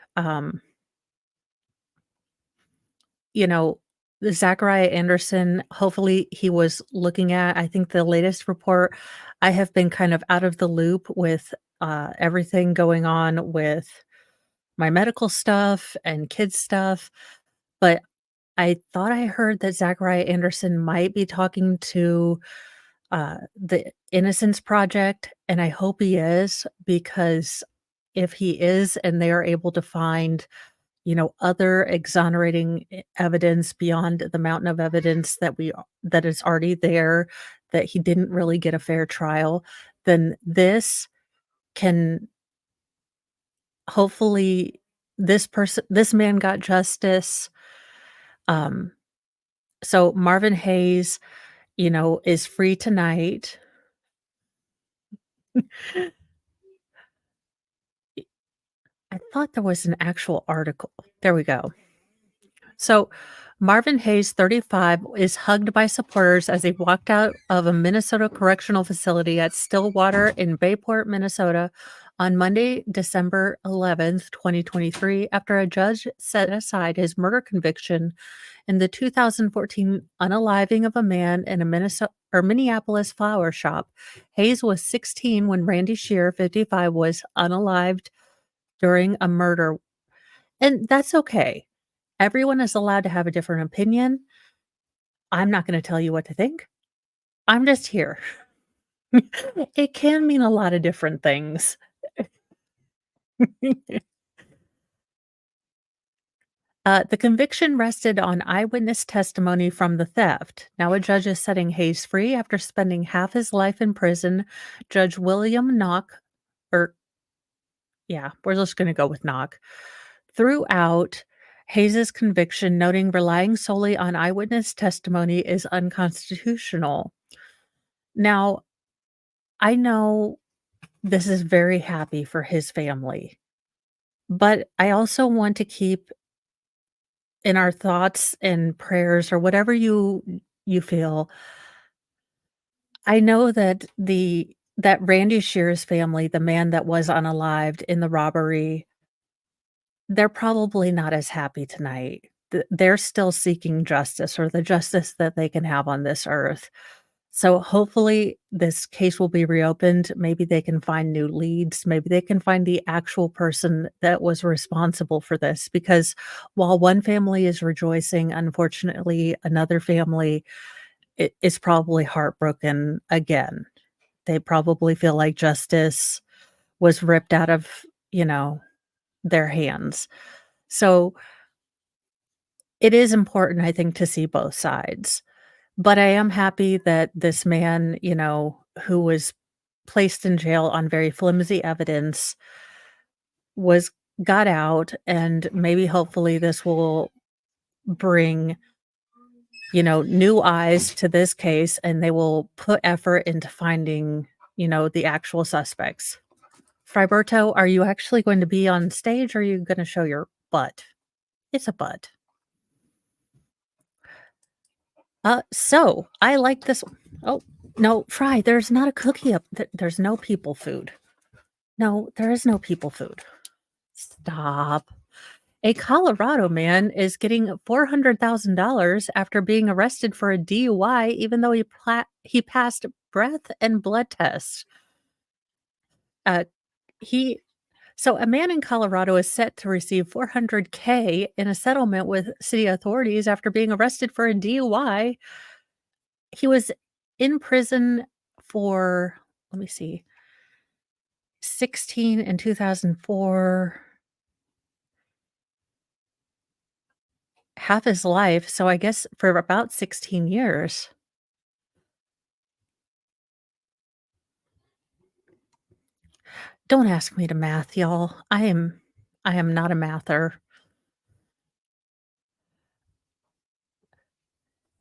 Speaker 1: you know, the Zachariah Anderson, hopefully he was looking at I think the latest report I have been kind of out of the loop with, everything going on with my medical stuff and kids stuff, but I thought I heard that Zachariah Anderson might be talking to the Innocence Project, and I hope he is because if he is and they are able to find, other exonerating evidence beyond the mountain of evidence that is already there, that he didn't really get a fair trial, then can hopefully this man got justice. Um, so Marvin Hayes, is free tonight. I thought there was an actual article. There we go. So, Marvin Hayes, 35, is hugged by supporters as he walked out of a Minnesota correctional facility at Stillwater in Bayport, Minnesota on Monday, December 11th, 2023, after a judge set aside his murder conviction in the 2014 unaliving of a man in a Minneapolis flower shop. Hayes was 16 when Randy Shear, 55, was unalived during a murder, and that's okay. Everyone is allowed to have a different opinion. I'm not gonna tell you what to think. I'm just here. It can mean a lot of different things. The conviction rested on eyewitness testimony from the theft. Now a judge is setting Hayes free after spending half his life in prison. Judge William Knock, or yeah, we're just gonna go with Knock, throughout Hayes's conviction, noting relying solely on eyewitness testimony is unconstitutional. Now, I know this is very happy for his family, but I also want to keep in our thoughts and prayers or whatever you feel. I know that that Randy Shear's family, the man that was unalived in the robbery, they're probably not as happy tonight. They're still seeking justice or the justice that they can have on this earth. So hopefully this case will be reopened. Maybe they can find new leads. Maybe they can find the actual person that was responsible for this. Because while one family is rejoicing, unfortunately, another family is probably heartbroken again. They probably feel like justice was ripped out of, you know, their hands. So it is important, I think, to see both sides. But I am happy that this man, who was placed in jail on very flimsy evidence was got out, and maybe hopefully this will bring, new eyes to this case, and they will put effort into finding, the actual suspects. Friberto, are you actually going to be on stage, or are you gonna show your butt? It's a butt. So I like this. Oh, no, Fry, there's not a cookie up there's no people food. No, there is no people food. Stop. A Colorado man is getting $400,000 after being arrested for a DUI, even though he passed breath and blood tests. Uh, he so a man in Colorado is set to receive 400K in a settlement with city authorities after being arrested for a DUI. He was in prison for, let me see, 16 in 2004, half his life, so I guess for about 16 years. Don't ask me to math, y'all. I am not a mather.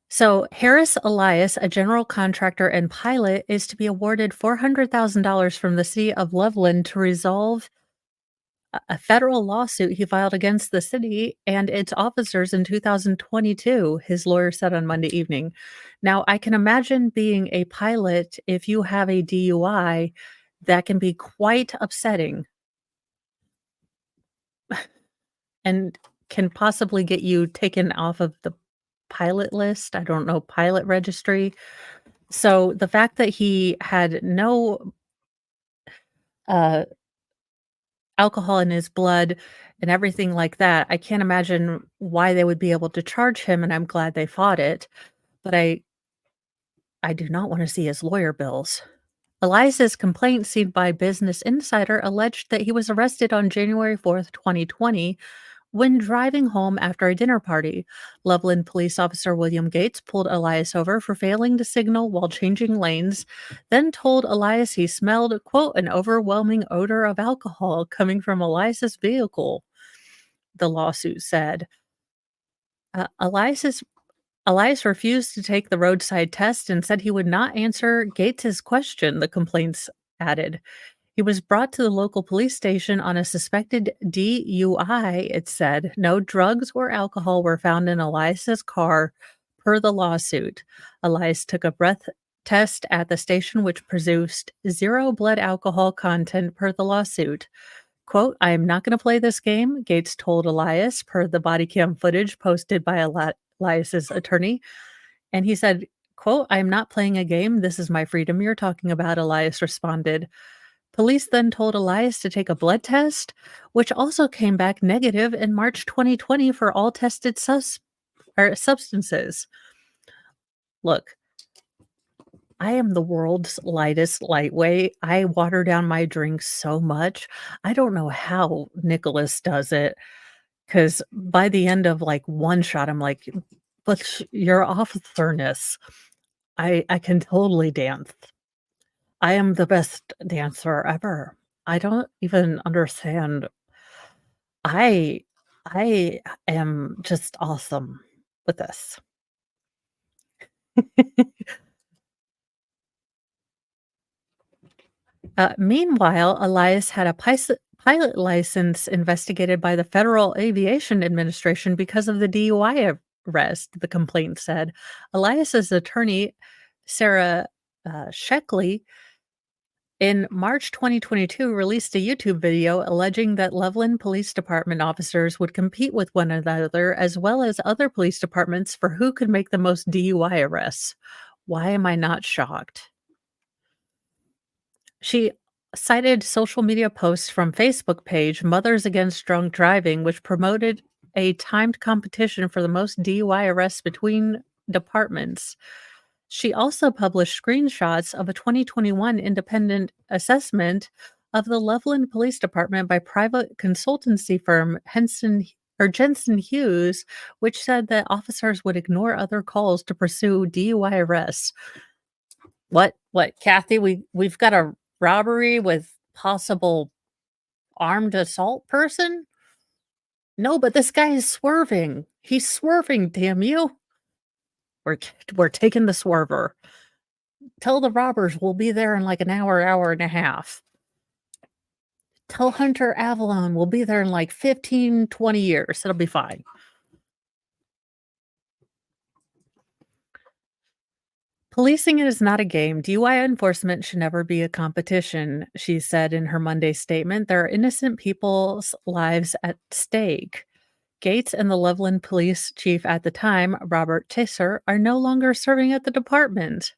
Speaker 1: So, Harris Elias, a general contractor and pilot, is to be awarded $400,000 from the city of Loveland to resolve a federal lawsuit he filed against the city and its officers in 2022, his lawyer said on Monday evening. Now, I can imagine being a pilot if you have a DUI, that can be quite upsetting and can possibly get you taken off of the pilot list. I don't know, pilot registry. So the fact that he had no uh, alcohol in his blood and everything like that, I can't imagine why they would be able to charge him, and I'm glad they fought it. But I do not want to see his lawyer bills. Elias's complaint, seen by Business Insider, alleged that he was arrested on January 4th, 2020, when driving home after a dinner party. Loveland police officer William Gates pulled Elias over for failing to signal while changing lanes, then told Elias he smelled, quote, an overwhelming odor of alcohol coming from Elias's vehicle, the lawsuit said. Elias refused to take the roadside test and said he would not answer Gates's question, the complaints added. He was brought to the local police station on a suspected DUI, it said. No drugs or alcohol were found in Elias's car, per the lawsuit. Elias took a breath test at the station, which produced zero blood alcohol content, per the lawsuit. Quote, I am not going to play this game, Gates told Elias, per the body cam footage posted by Elias's attorney. And he said, quote, I am not playing a game. This is my freedom you're talking about, Elias responded. Police then told Elias to take a blood test, which also came back negative in March 2020 for all tested substances. Look, I am the world's lightest lightweight. I water down my drinks so much. I don't know how Nicholas does it, because by the end of like one shot, I'm like, but you're off furnace. I can totally dance. I am the best dancer ever. I don't even understand. I I am just awesome with this. Meanwhile, Elias had a pilot license investigated by the Federal Aviation Administration because of the DUI arrest, the complaint said. Elias's attorney, Sarah Sheckley, in March 2022, released a YouTube video alleging that Loveland Police Department officers would compete with one another as well as other police departments for who could make the most DUI arrests. Why am I not shocked? She cited social media posts from Facebook page Mothers Against Drunk Driving, which promoted a timed competition for the most DUI arrests between departments. She also published screenshots of a 2021 independent assessment of the Loveland Police Department by private consultancy firm Jensen Hughes, which said that officers would ignore other calls to pursue DUI arrests. What, Kathy? We've got a robbery with possible armed assault person? No, but this guy is swerving. He's swerving, damn you. We're taking the swerver. Tell the robbers we'll be there in like an hour, hour and a half. Tell Hunter Avalon we'll be there in like 15, 20 years. It'll be fine. Policing is not a game. DUI enforcement should never be a competition, she said in her Monday statement. There are innocent people's lives at stake. Gates and the Loveland police chief at the time, Robert Tisser, are no longer serving at the department.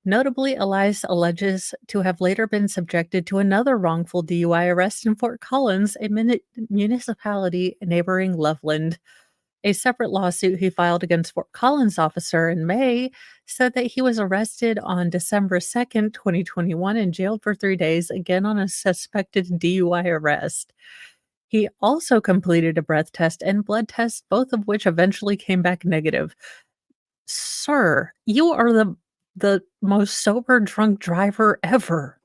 Speaker 1: Notably, Elias alleges to have later been subjected to another wrongful DUI arrest in Fort Collins, a municipality neighboring Loveland. A separate lawsuit he filed against Fort Collins officer in May said that he was arrested on December 2nd, 2021, and jailed for 3 days, again on a suspected DUI arrest. He also completed a breath test and blood test, both of which eventually came back negative. Sir, you are the most sober drunk driver ever.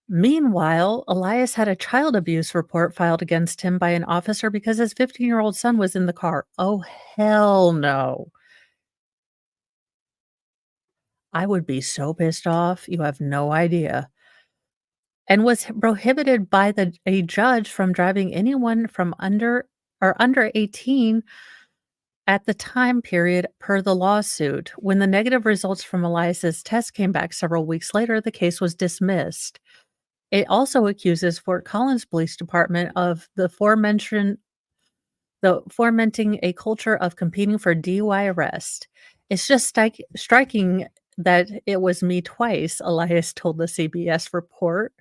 Speaker 1: Meanwhile, Elias had a child abuse report filed against him by an officer because his 15-year-old son was in the car. Oh, hell no. I would be so pissed off, you have no idea. And was prohibited by a judge from driving anyone from under 18 at the time period per the lawsuit. When the negative results from Elias's test came back several weeks later, the case was dismissed. It also accuses Fort Collins Police Department of the fomenting a culture of competing for DUI arrest. It's just striking that it was me twice, Elias told the CBS report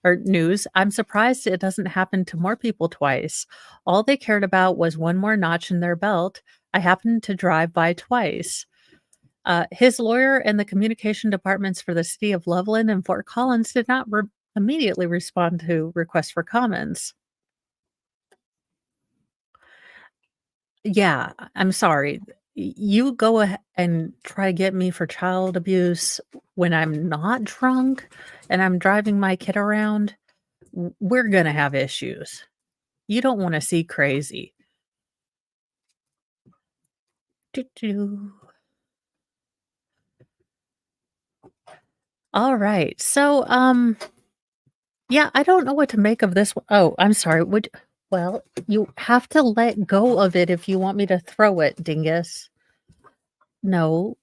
Speaker 1: or news. I'm surprised it doesn't happen to more people twice. All they cared about was one more notch in their belt. I happened to drive by twice. His lawyer and the communication departments for the city of Loveland and Fort Collins did not immediately respond to requests for comments. Yeah, I'm sorry. You go and try to get me for child abuse when I'm not drunk and I'm driving my kid around, we're gonna have issues. You don't wanna see crazy. Doo-doo. Alright, so, yeah, I don't know what to make of this one. Oh, I'm sorry, well, you have to let go of it if you want me to throw it, dingus. No.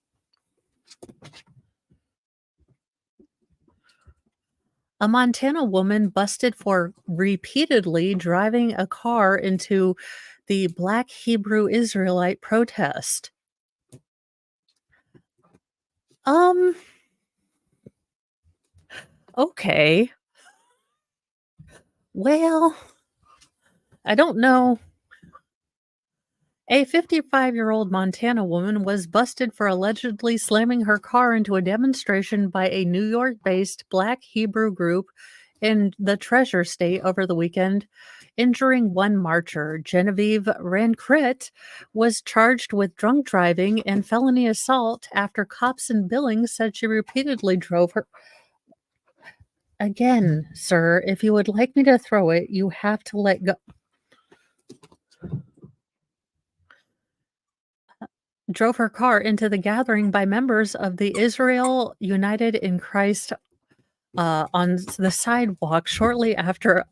Speaker 1: A Montana woman busted for repeatedly driving a car into the Black Hebrew Israelite protest. Um, okay. Well, I don't know. A 55-year-old Montana woman was busted for allegedly slamming her car into a demonstration by a New York-based Black Hebrew group in the Treasure State over the weekend, injuring one marcher. Genevieve Rancrit was charged with drunk driving and felony assault after cops in Billings said she repeatedly drove her. Again, sir, if you would like me to throw it, you have to let go. Drove her car into the gathering by members of the Israel United in Christ on the sidewalk shortly after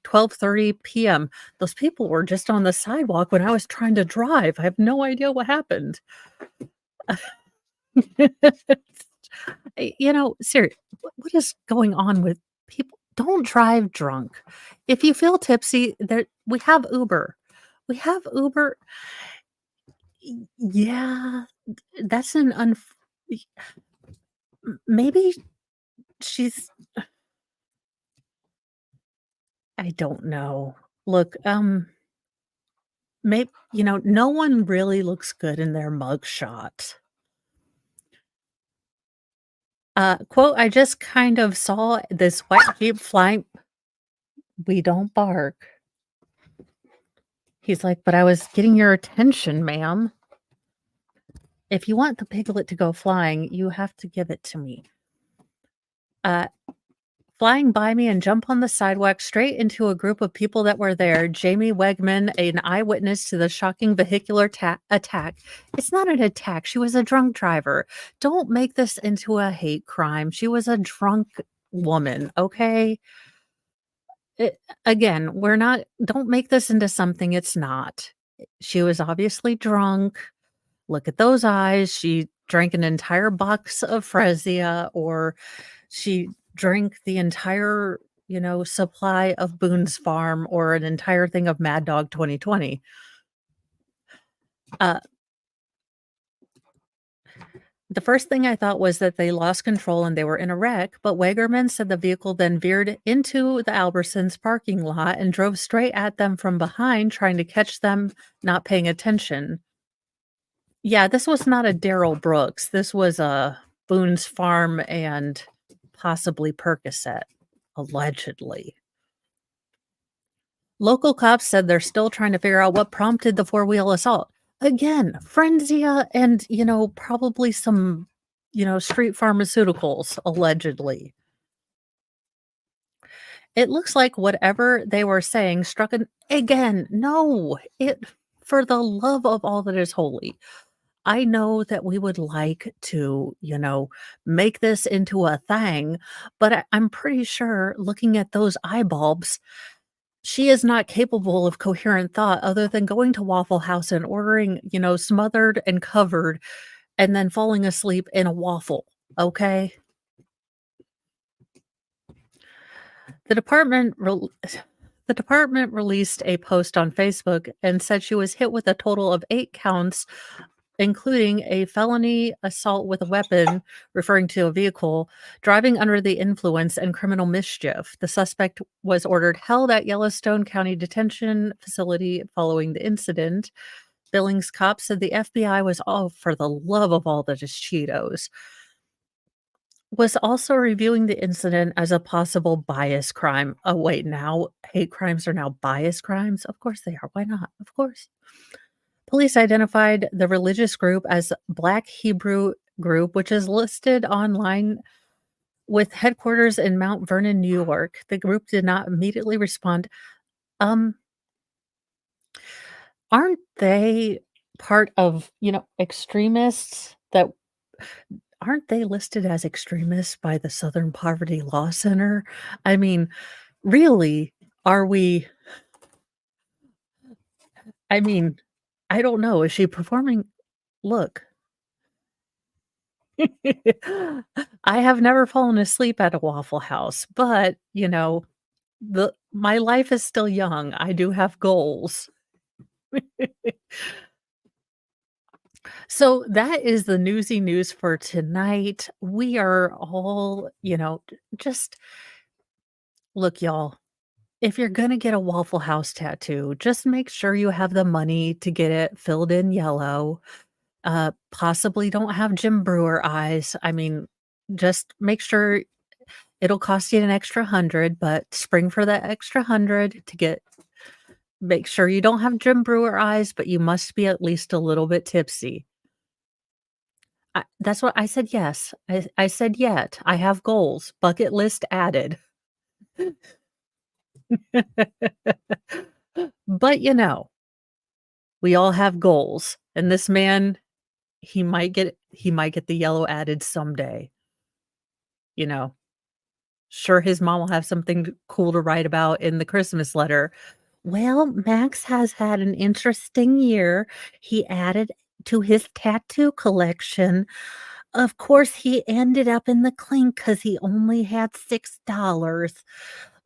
Speaker 1: 12:30 p.m. Those people were just on the sidewalk when I was trying to drive. I have no idea what happened. Seriously, what is going on with people? Don't drive drunk. If you feel tipsy, there we have Uber. We have Uber. Yeah, that's an maybe she's I don't know. Look, maybe no one really looks good in their mug shot. Quote, "I just kind of saw this white Jeep flying." We don't bark. He's like, "But I was getting your attention, ma'am. If you want the piglet to go flying, you have to give it to me." Uh, Flying by me and jump on the sidewalk straight into a group of people that were there. Jamie Wegman, an eyewitness to the shocking vehicular attack. It's not an attack. She was a drunk driver. Don't make this into a hate crime. She was a drunk woman, okay? Again, don't make this into something it's not. She was obviously drunk. Look at those eyes. She drank an entire box of Frezia, or she drank the entire, supply of Boone's Farm, or an entire thing of Mad Dog 2020. Uh, The first thing I thought was that they lost control and they were in a wreck, but Wagerman said the vehicle then veered into the Albertsons parking lot and drove straight at them from behind, trying to catch them not paying attention. Yeah, this was not a Daryl Brooks. This was a Boone's Farm and possibly Percocet, allegedly. Local cops said they're still trying to figure out what prompted the four-wheel assault. Again, Frenzia and, probably some, street pharmaceuticals, allegedly. It looks like whatever they were saying struck an again, no, for the love of all that is holy. I know that we would like to, make this into a thing, but I'm pretty sure looking at those eye bulbs, she is not capable of coherent thought other than going to Waffle House and ordering, smothered and covered and then falling asleep in a waffle, okay? The department rel the department released a post on Facebook and said she was hit with a total of 8 counts, including a felony assault with a weapon, referring to a vehicle, driving under the influence, and criminal mischief. The suspect was ordered held at Yellowstone County Detention Facility following the incident. Billings cops said the FBI was all for the love of all that is Cheetos. Was also reviewing the incident as a possible bias crime. Oh, wait, now hate crimes are now bias crimes? Of course they are. Why not? Of course. Police identified the religious group as Black Hebrew Group, which is listed online with headquarters in Mount Vernon, New York. The group did not immediately respond. Um, aren't they part of, extremists that aren't they listed as extremists by the Southern Poverty Law Center? I mean, really, are we I mean, I don't know. Is she performing look, I have never fallen asleep at a Waffle House, but, the my life is still young. I do have goals. So that is the Newsy News for tonight. We are all, just look, y'all, if you're gonna get a Waffle House tattoo, just make sure you have the money to get it filled in yellow. Possibly don't have Jim Brewer eyes. I mean, just make sure it'll cost you an extra 100, but spring for that extra 100 to make sure you don't have Jim Brewer eyes, but you must be at least a little bit tipsy. That's what I said. Yes. I said yet. I have goals. Bucket list added. But, we all have goals, and this man, he might get the yellow added someday, you know? Sure, his mom will have something cool to write about in the Christmas letter. "Well, Max has had an interesting year. He added to his tattoo collection. Of course, he ended up in the clink because he only had $6.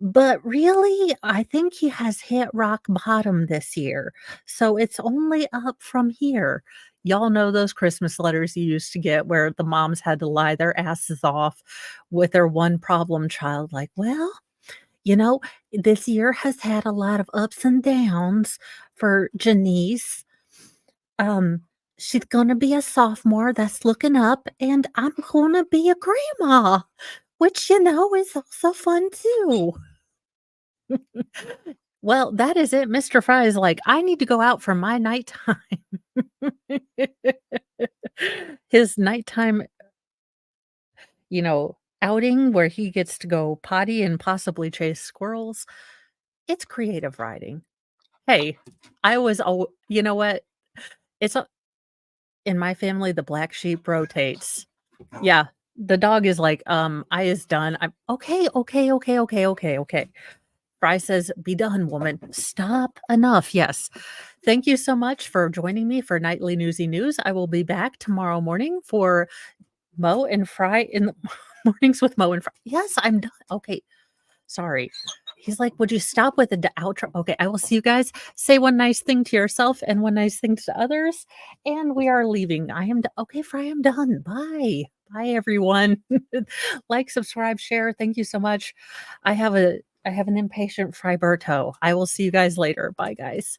Speaker 1: But really, I think he has hit rock bottom this year, so it's only up from here." Y'all know those Christmas letters you used to get where the moms had to lie their asses off with their one problem child, like, "Well, you know, this year has had a lot of ups and downs for Janice. Um, she's gonna be a sophomore that's looking up, and I'm gonna be a grandma, which, is also fun too." Well, that is it. Mr. Fry is like, "I need to go out for my nighttime." His nighttime, outing where he gets to go potty and possibly chase squirrels. It's creative writing. Hey, I was al you know what? It's a in my family, the black sheep rotates. Yeah, the dog is like, "I is done." I'm, "Okay, okay, okay, okay, okay, okay." Fry says, "Be done, woman. Stop. Enough." Yes. Thank you so much for joining me for Nightly Newsy News. I will be back tomorrow morning for Mo and Fry in the mornings with Mo and Fry. Yes, I'm done. Okay. Sorry. He's like, "Would you stop with the outro?" Okay, I will see you guys. Say one nice thing to yourself and one nice thing to others, and we are leaving. I am okay, Fry, I'm done. Bye. Bye, everyone. Like, subscribe, share. Thank you so much. I have an impatient Fryberto. I will see you guys later. Bye, guys.